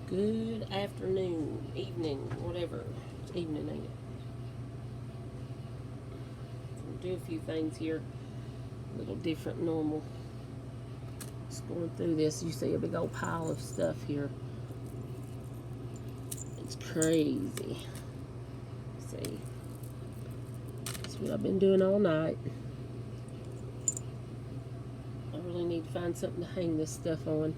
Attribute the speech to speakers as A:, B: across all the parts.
A: Good afternoon, evening, whatever. It's evening, ain't it? We'll do a few things here, a little different than normal. Just going through this, you see a big old pile of stuff here. It's crazy. See, that's what I've been doing all night. I really need to find something to hang this stuff on.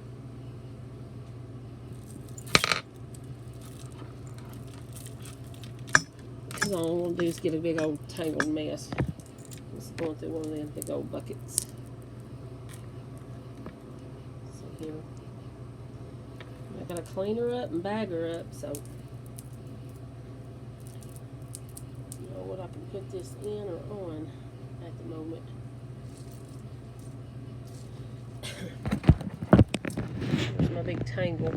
A: Because all I want to do is get a big old tangled mess. Just going through one of them big old buckets. So here, I gotta clean her up and bag her up, so you know what I can put this in or on at the moment. Here's my big tangle.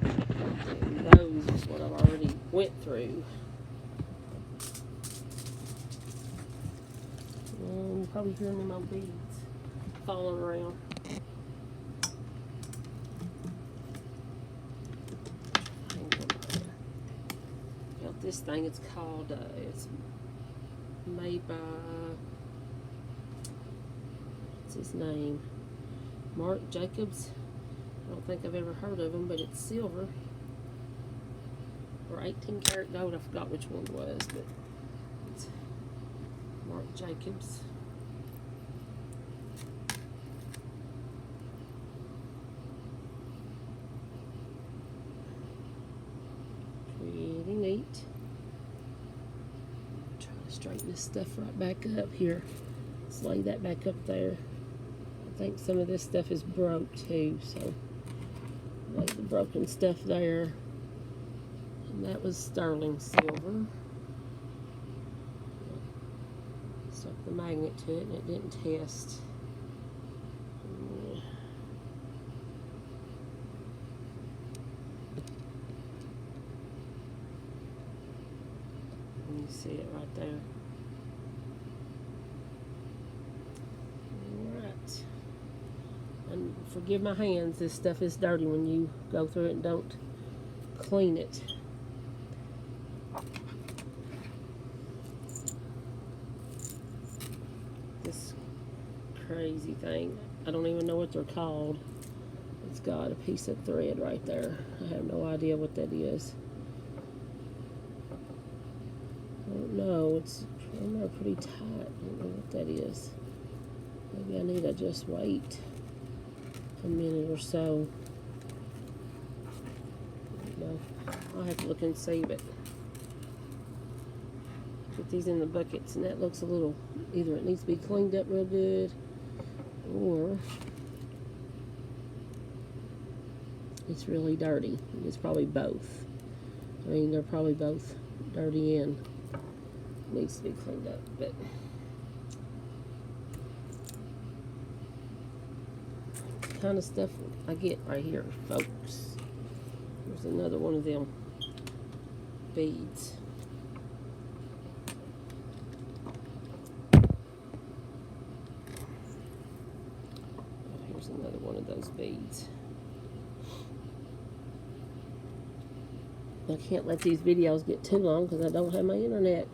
A: And those is what I've already went through. And you probably hearing them old beads falling around. Got this thing. It's called. It's made by. What's his name? Marc Jacobs. I don't think I've ever heard of him, but it's silver or 18 karat gold. I forgot which one it was, but it's Marc Jacobs. Pretty neat. Try to straighten this stuff right back up here. Let's lay that back up there. I think some of this stuff is broke too, so lay the broken stuff there. And that was sterling silver. Stuck the magnet to it and it didn't test. You see it right there. Alright. And forgive my hands, this stuff is dirty when you go through it and don't clean it. This crazy thing, I don't even know what they're called. It's got a piece of thread right there. I have no idea what that is. I don't know, it's pretty tight. I don't know what that is. Maybe I need to just wait a minute or so. No, I'll have to look and see, but put these in the buckets, and that looks a little, either it needs to be cleaned up real good, or it's really dirty. It's probably both. I mean, they're probably both dirty and needs to be cleaned up, but kind of stuff I get right here, folks. There's another one of them beads. Here's another one of those beads. I can't let these videos get too long because I don't have my internet.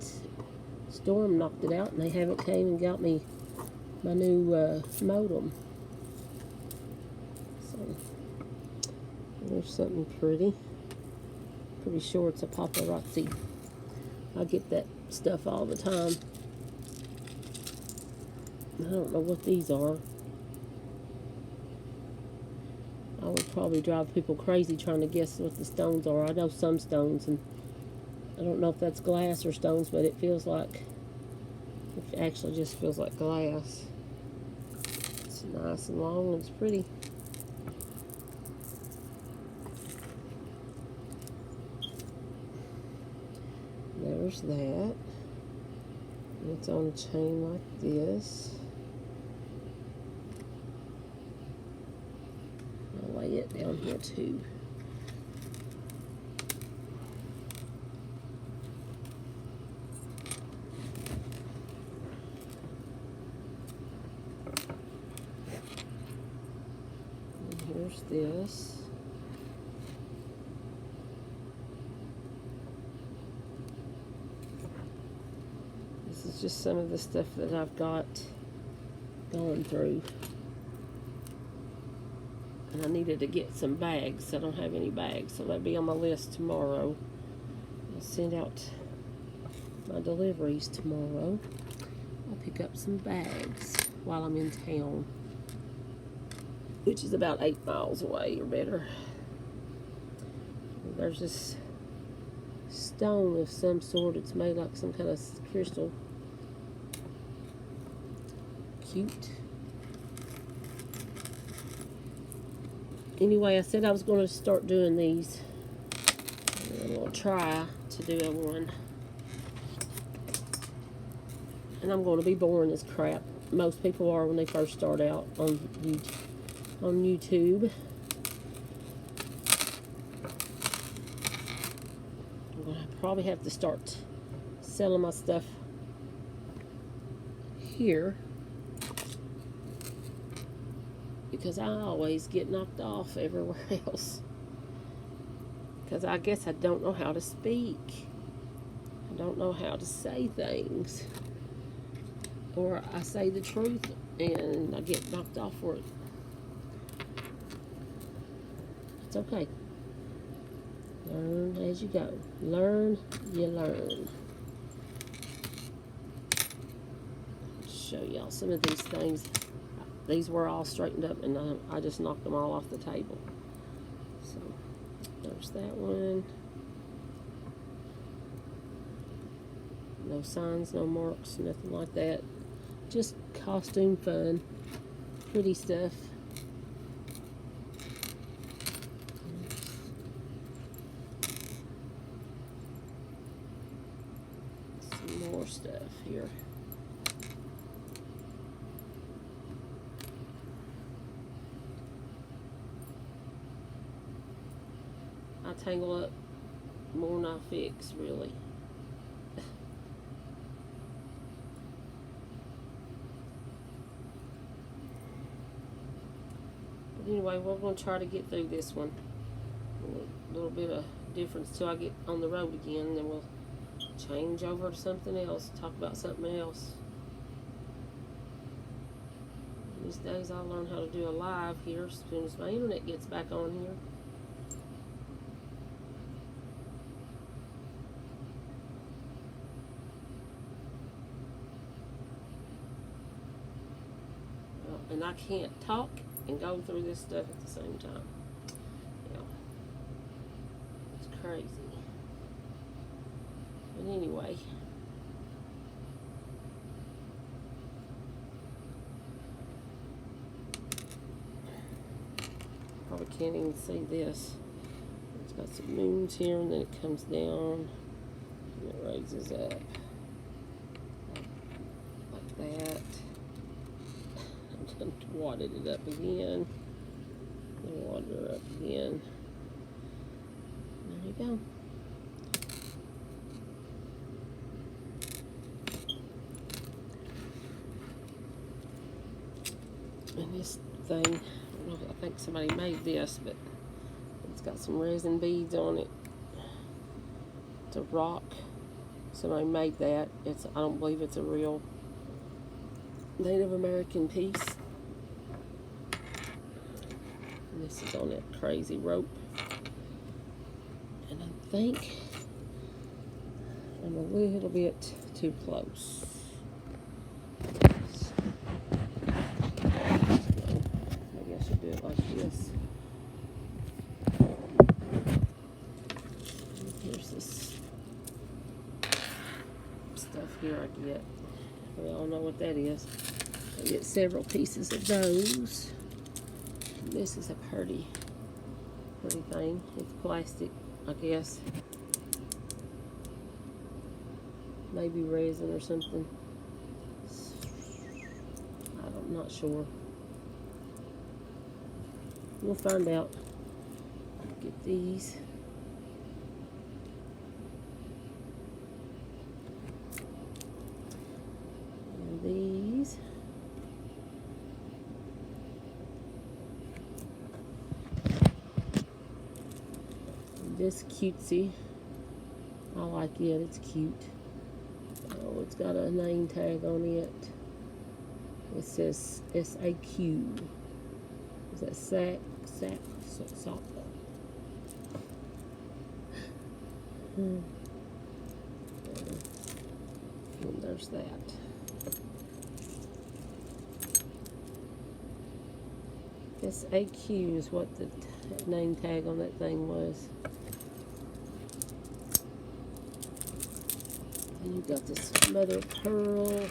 A: Storm knocked it out and they haven't came and got me my new modem. So there's something pretty sure it's a paparazzi. I get that stuff all the time. I don't know what these are. I would probably drive people crazy trying to guess what the stones are. I know some stones, and I don't know if that's glass or stones, but it feels like, it actually just feels like glass. It's nice and long and it's pretty. There's that. It's on a chain like this. I'll lay it down here too. And here's this. is just some of the stuff that I've got going through. And I needed to get some bags. I don't have any bags, so that'll be on my list tomorrow. I'll send out my deliveries tomorrow. I'll pick up some bags while I'm in town, which is about 8 miles away or better. There's this stone of some sort. It's made like some kind of crystal. Cute. Anyway, I said I was going to start doing these. I'm going to try to do one. And I'm going to be boring as crap. Most people are when they first start out on YouTube. I'm going to probably have to start selling my stuff here, because I always get knocked off everywhere else. Because I guess I don't know how to speak. I don't know how to say things. Or I say the truth and I get knocked off for it. It's okay. Learn as you go. Learn, you learn. Show y'all some of these things. These were all straightened up and I just knocked them all off the table. So there's that one. No signs, no marks, nothing like that. Just costume fun. Pretty stuff. Some more stuff here. I tangle up more than I fix, really. But anyway, we're going to try to get through this one. A little bit of difference till I get on the road again, and then we'll change over to something else, talk about something else. These days I'll learn how to do a live here as soon as my internet gets back on here. And I can't talk and go through this stuff at the same time. Yeah. It's crazy. But anyway. Probably can't even see this. It's got some moons here and then it comes down and it raises up. Like that. Wadded it up again. And water up again. There you go. And this thing, I don't know, I think somebody made this, but it's got some resin beads on it. It's a rock. Somebody made that. I don't believe it's a real Native American piece. And this is on that crazy rope. And I think I'm a little bit too close. Maybe I should do it like this. Here's this stuff here I get. We all know what that is. I get several pieces of those. This is a pretty thing. It's plastic, I guess. Maybe resin or something. I'm not sure. We'll find out. Get these. And these. This cutesy. I like it. It's cute. Oh, it's got a name tag on it. It says SAQ. Is that SAC? And there's that. SAQ is what the name tag on that thing was. And you've got this mother of pearl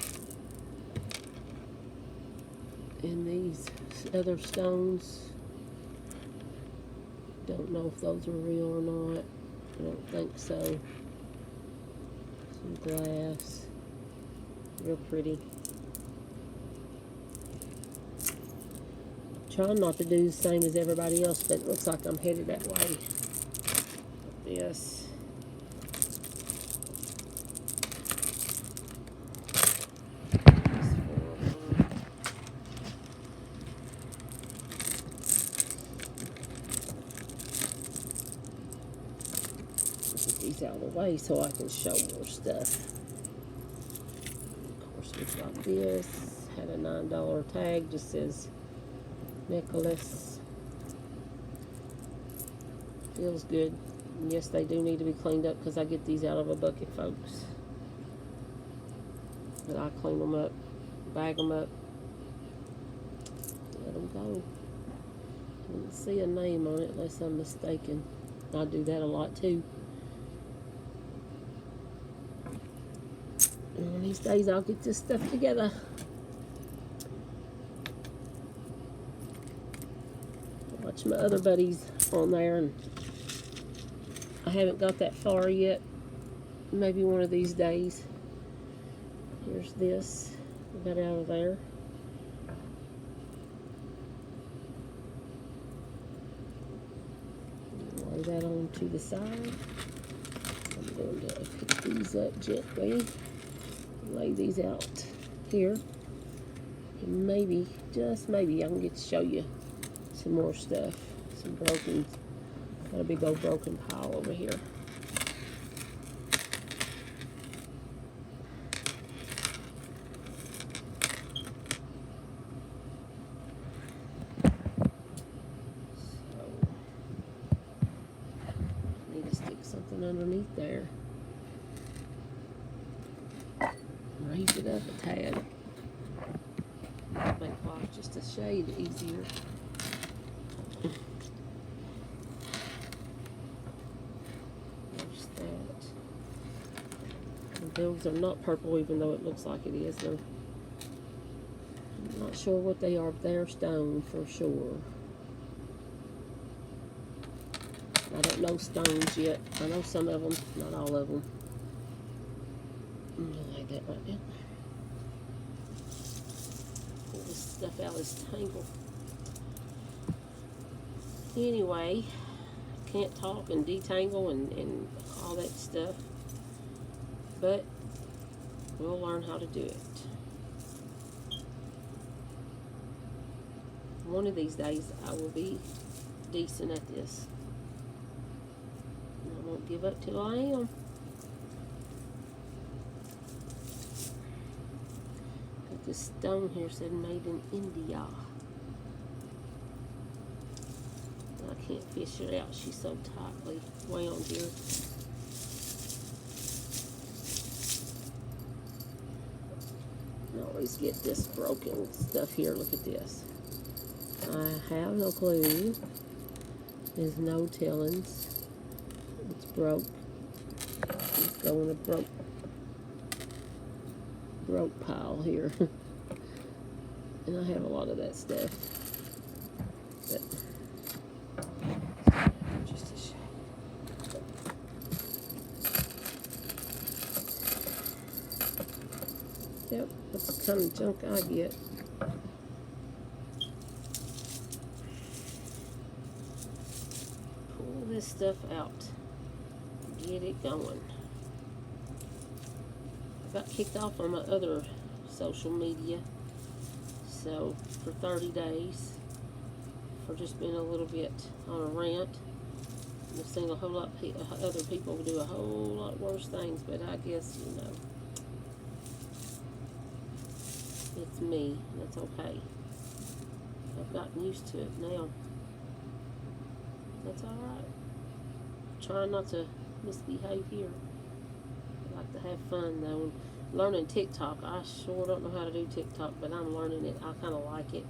A: and these other stones. Don't know if those are real or not. I don't think so. Some glass. Real pretty. Trying not to do the same as everybody else, but it looks like I'm headed that way. This. Get these out of the way so I can show more stuff. Of course, we've got this. Had a $9 tag. Just says necklace. Feels good. And yes, they do need to be cleaned up because I get these out of a bucket, folks. But I clean them up, bag them up, let them go. Didn't see a name on it unless I'm mistaken. I do that a lot too. And one of these days I'll get this stuff together. Watch my other buddies on there, and I haven't got that far yet. Maybe one of these days. Here's this. Got out of there. Lay that on to the side. I'm going to pick these up gently. Lay these out here. And maybe, just maybe, I can get to show you some more stuff. Some broken, got a big old broken pile over here. Underneath there. Raise it up a tad. Make life just a shade easier. There's that. And those are not purple, even though it looks like it is. They're, I'm not sure what they are, but they are stone for sure. I don't know stones yet. I know some of them, not all of them. I'm gonna lay that right down there. Pull this stuff out of this tangle. Anyway, I can't talk and detangle and all that stuff, but we'll learn how to do it. One of these days I will be decent at this. I won't give up till I am. Got this stone here said made in India. I can't fish it out. She's so tightly wound here. I always get this broken stuff here. Look at this. I have no clue. There's no tellings. It's broke. Let's go in a broke pile here. And I have a lot of that stuff. But just a shame. Yep, that's the kind of junk I get. Pull this stuff out. Get it going. I got kicked off on my other social media, so for 30 days for just being a little bit on a rant. I've seen a whole lot of other people do a whole lot worse things, but I guess, you know, That's me. That's okay. I've gotten used to it now. That's alright. Trying not to misbehave here. I like to have fun though. Learning TikTok. I sure don't know how to do TikTok, but I'm learning it. I kind of like it.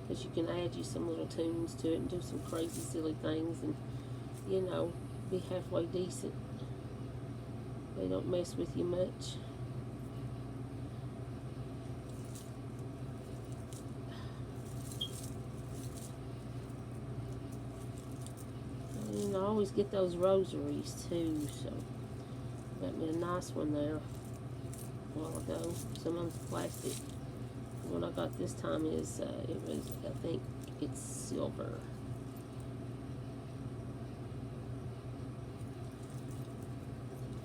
A: Because you can add you some little tunes to it and do some crazy silly things and, you know, be halfway decent. They don't mess with you much. And I always get those rosaries too, so got me a nice one there a while ago. Some of them's plastic. The one I got this time is, it was, I think it's silver.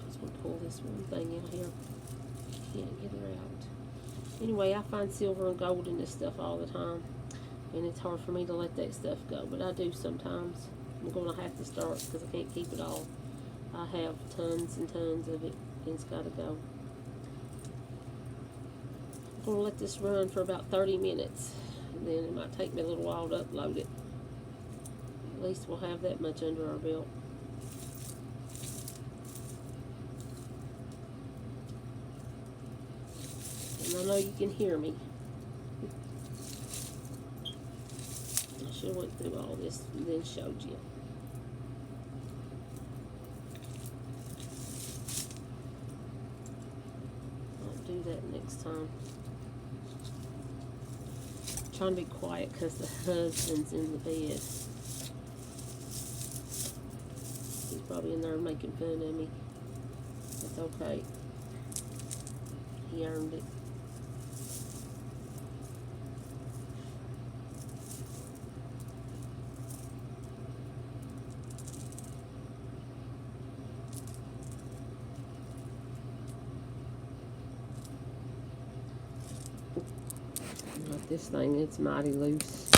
A: Just gonna pull this one thing out here. Can't get her out. Anyway, I find silver and gold in this stuff all the time, and it's hard for me to let that stuff go, but I do sometimes. I'm gonna have to start because I can't keep it all. I have tons and tons of it, and it's gotta go. I'm gonna let this run for about 30 minutes, and then it might take me a little while to upload it. At least we'll have that much under our belt. And I know you can hear me. I should have went through all this and then showed you. I'll do that next time. I'm trying to be quiet because the husband's in the bed. He's probably in there making fun of me. It's okay. He earned it. This thing, it's mighty loose.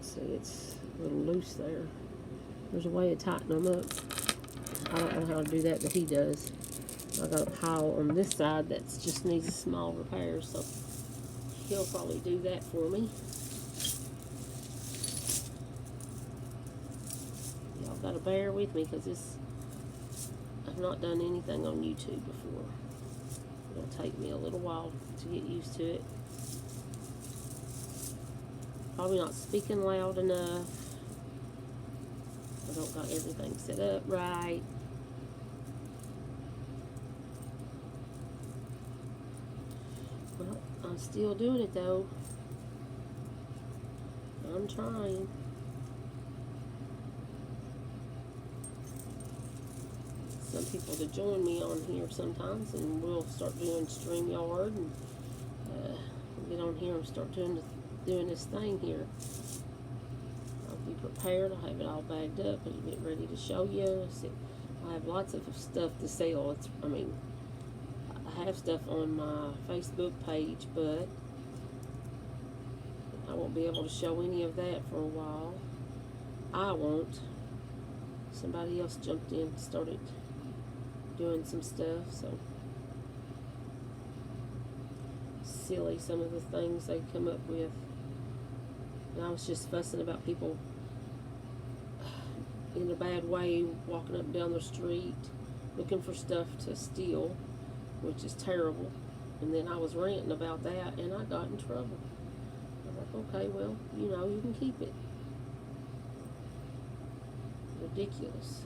A: See, it's a little loose there. There's a way to tighten them up. I don't know how to do that, but he does. I got a pile on this side that just needs a small repair, so he'll probably do that for me. Y'all gotta bear with me because I've not done anything on YouTube before. It'll take me a little while to get used to it. Probably not speaking loud enough. I don't got everything set up right. Well, I'm still doing it though. I'm trying. Some people to join me on here sometimes, and we'll start doing StreamYard, and we'll get on here and start doing this thing here. I'll be prepared. I'll have it all bagged up and get ready to show you. See, I have lots of stuff to sell. I have stuff on my Facebook page, but I won't be able to show any of that for a while. I won't. Somebody else jumped in and started doing some stuff, so silly some of the things they come up with. And I was just fussing about people in a bad way walking up and down the street looking for stuff to steal, which is terrible. And then I was ranting about that and I got in trouble. I was like, okay, well, you know, you can keep it. Ridiculous.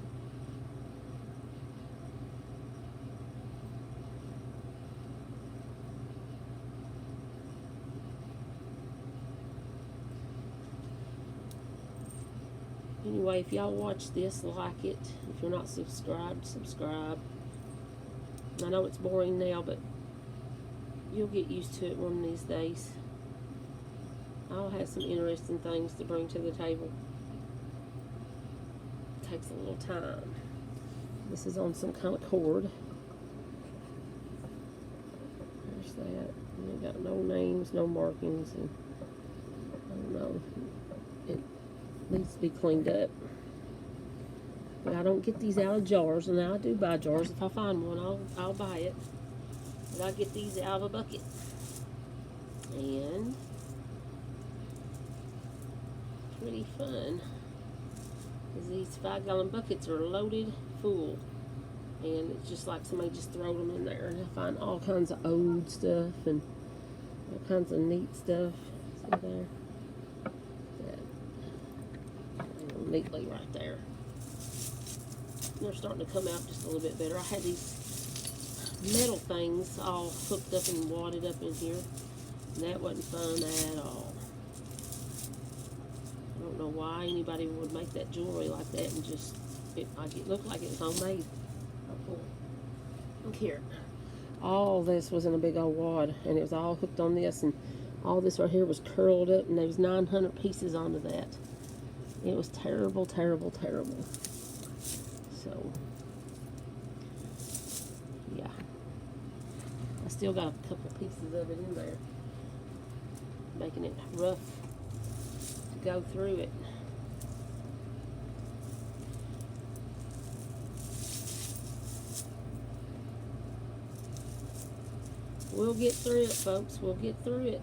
A: Anyway, if y'all watch this, like it. If you're not subscribed, subscribe. I know it's boring now, but you'll get used to it one of these days. I'll have some interesting things to bring to the table. It takes a little time. This is on some kind of cord. There's that. And we got no names, no markings, and I don't know. It needs to be cleaned up. But I don't get these out of jars, and I do buy jars. If I find one, I'll buy it. But I get these out of a bucket. And pretty fun. Because these 5-gallon buckets are loaded full. And it's just like somebody just throw them in there. And I find all kinds of old stuff and all kinds of neat stuff. See there? That neatly right there. They're starting to come out just a little bit better. I had these metal things all hooked up and wadded up in here. And that wasn't fun at all. I don't know why anybody would make that jewelry like that and just, it looked like it was homemade. Look here. All this was in a big old wad, and it was all hooked on this, and all this right here was curled up, and there was 900 pieces onto that. It was terrible, terrible, terrible. So, yeah. I still got a couple pieces of it in there, making it rough to go through it. We'll get through it, folks. We'll get through it.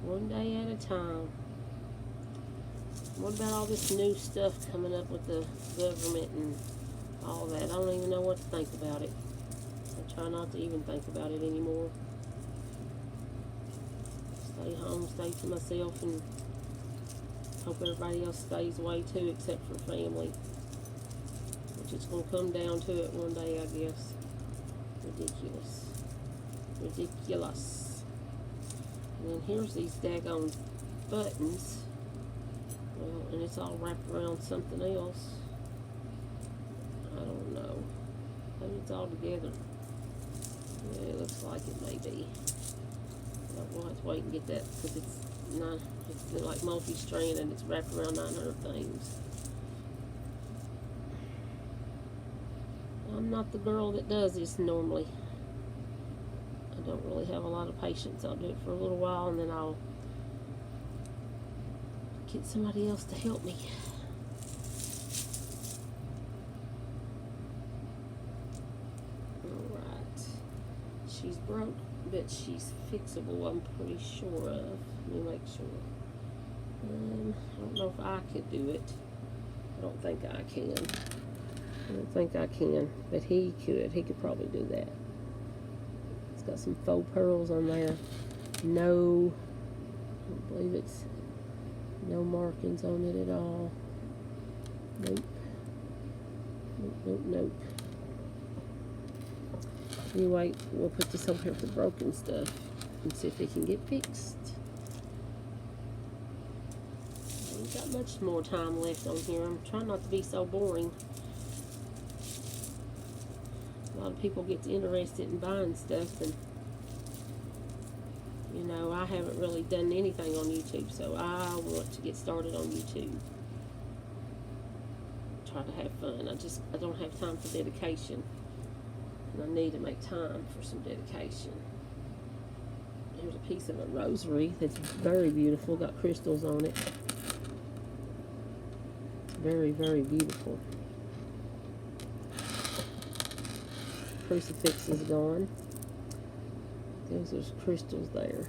A: One day at a time. What about all this new stuff coming up with the government and all that? I don't even know what to think about it. I try not to even think about it anymore. Stay home, stay to myself, and hope everybody else stays away too, except for family. Which is going to come down to it one day, I guess. Ridiculous. Ridiculous. And then here's these daggone buttons. Well, and it's all wrapped around something else. I don't know. Maybe it's all together. Yeah, it looks like it may be. But we'll have to wait and get that because it's like multi-strand and it's wrapped around 900 things. I'm not the girl that does this normally. I don't really have a lot of patience. I'll do it for a little while and then I'll get somebody else to help me. Alright. She's broke, but she's fixable, I'm pretty sure of. Let me make sure. I don't know if I could do it. I don't think I can. I don't think I can, but he could. He could probably do that. It's got some faux pearls on there. No, I don't believe it's no markings on it at all. Nope. Nope, nope, nope. Anyway, we'll put this over here with the broken stuff and see if it can get fixed. I ain't got much more time left on here. I'm trying not to be so boring. A lot of people get interested in buying stuff, and you know, I haven't really done anything on YouTube, so I want to get started on YouTube. Try to have fun. I don't have time for dedication, and I need to make time for some dedication. Here's a piece of a rosary that's very beautiful, got crystals on it. Very, very beautiful. Crucifix is gone. There's crystals there.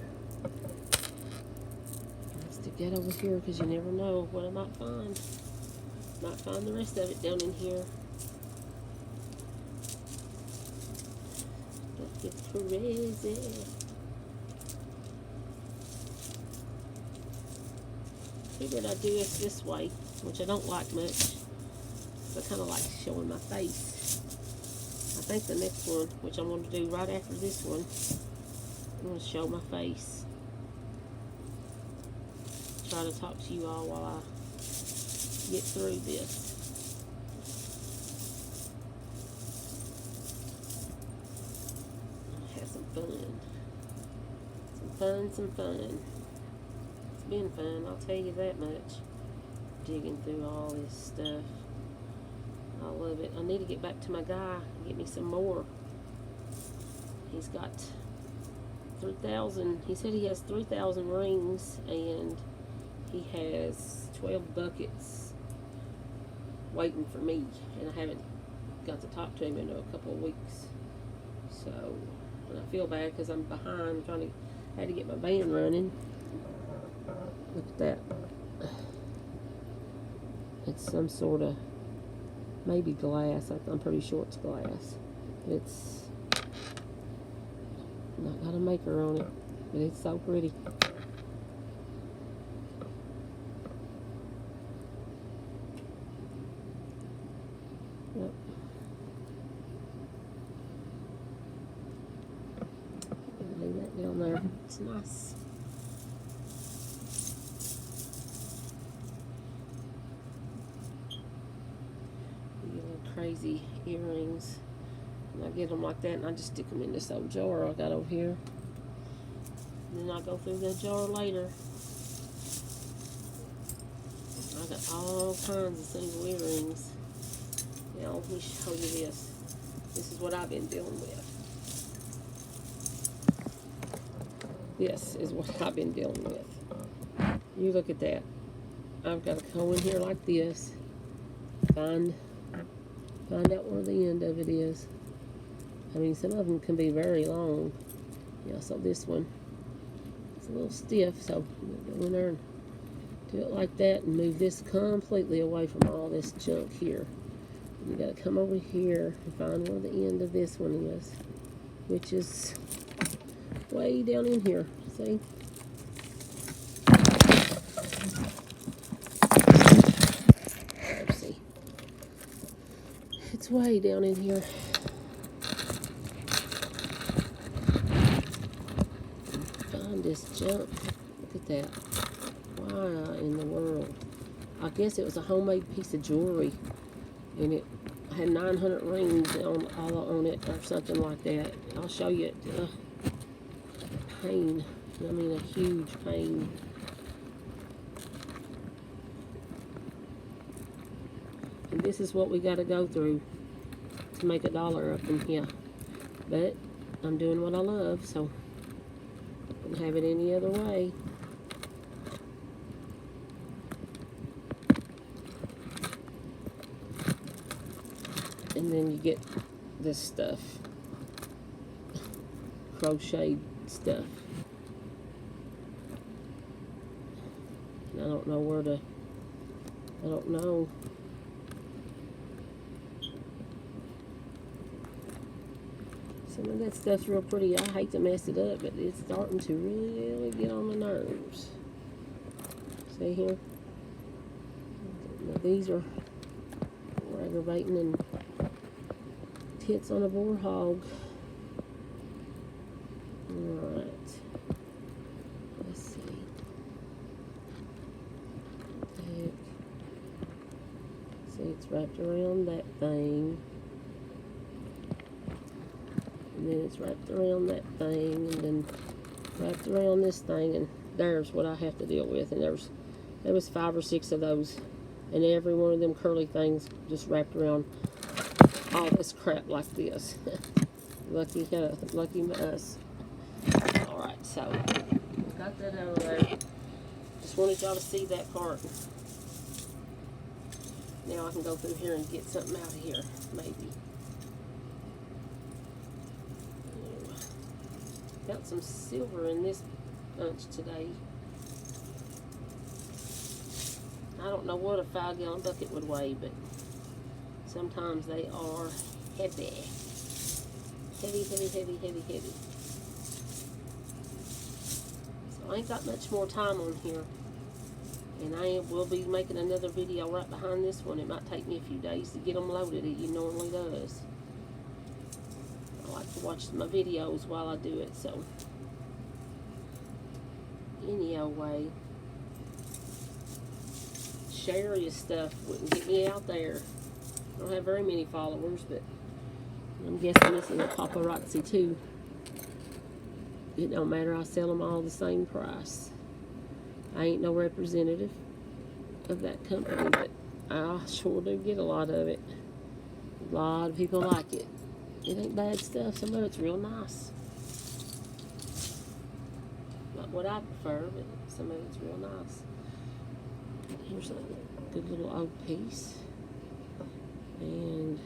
A: Let's to get over here because you never know what I might find. Might find the rest of it down in here. That gets crazy. Figured I'd do this way, which I don't like much. I kind of like showing my face. I think the next one, which I'm going to do right after this one, I'm going to show my face. Try to talk to you all while I get through this. Have some fun. Some fun. It's been fun, I'll tell you that much. Digging through all this stuff. I love it. I need to get back to my guy and get me some more. He's got 3,000. He said he has 3,000 rings and he has 12 buckets waiting for me. And I haven't got to talk to him in a couple of weeks. So And I feel bad because I'm behind. Had to get my band running. Look at that. It's some sort of, maybe glass. I'm pretty sure it's glass. It's not got a maker on it, but it's so pretty. Yep. Leave that down there. It's nice. Crazy earrings, and I get them like that, and I just stick them in this old jar I got over here, and then I go through that jar later. I got all kinds of single earrings. Now let me show you this. This is what I've been dealing with. This is what I've been dealing with. You look at that. I've got to go in here like this, find out where the end of it is. I mean, some of them can be very long. Yeah, so this one, it's a little stiff, so go in there and do it like that and move this completely away from all this junk here. You gotta come over here and find where the end of this one is, which is way down in here. See? It's way down in here. Find this junk. Look at that. Why in the world? I guess it was a homemade piece of jewelry, and it had 900 rings on it or something like that. I'll show you it. Pain. I mean, a huge pain. And this is what we got to go through to make $1 up in here. But I'm doing what I love, so I couldn't have it any other way. And then you get this stuff, crocheted stuff. And I don't know where to, I don't know. Some of that stuff's real pretty. I hate to mess it up, but it's starting to really get on my nerves. See here? Now these are aggravating and tits on a boar hog. Alright. Let's see. See, it's wrapped around that thing. And then it's wrapped around that thing, and then wrapped around this thing, and there's what I have to deal with. And there was 5 or 6 of those, and every one of them curly things just wrapped around all this crap like this. Lucky us. Alright, so got that out of there. Just wanted y'all to see that part. Now I can go through here and get something out of here, maybe. Got some silver in this bunch today. I don't know what a 5-gallon bucket would weigh, but sometimes they are heavy. Heavy, heavy, heavy, heavy, heavy. So I ain't got much more time on here. And I will be making another video right behind this one. It might take me a few days to get them loaded. It normally does. I like to watch my videos while I do it, so any old way. Share your stuff wouldn't get me out there. I don't have very many followers, but I'm guessing this is a paparazzi too. It don't matter, I sell them all the same price. I ain't no representative of that company, but I sure do get a lot of it. A lot of people like it. It ain't bad stuff. Some of it's real nice. Not what I prefer, but some of it's real nice. Here's a good little old piece. And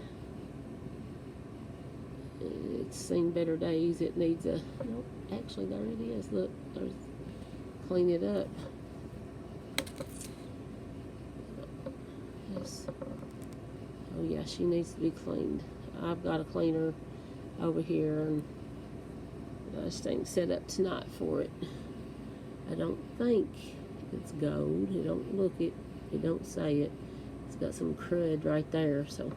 A: It's seen better days. It needs a, nope, actually there it is. Look, there's, clean it up. Yes. Oh yeah, she needs to be cleaned. I've got a cleaner over here, and this thing set up tonight for it. I don't think it's gold. It don't look it. It don't say it. It's got some crud right there, so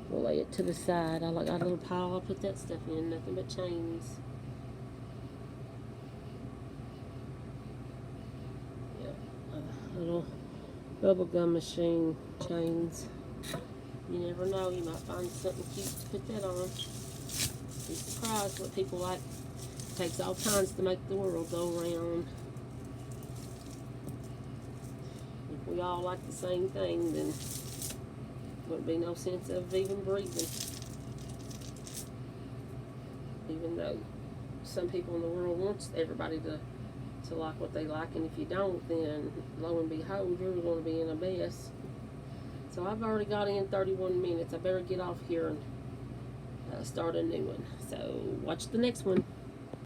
A: we'll lay it to the side. I got a little pile. I put that stuff in. Nothing but chains. Yeah, a little bubble gum machine chains. You never know. You might find something cute to put that on. Be surprised what people like. It takes all kinds to make the world go round. If we all like the same thing, then wouldn't be no sense of even breathing. Even though some people in the world wants everybody to like what they like, and if you don't, then lo and behold, you're going to be in a mess. So I've already got in 31 minutes. I better get off here and start a new one. So watch the next one.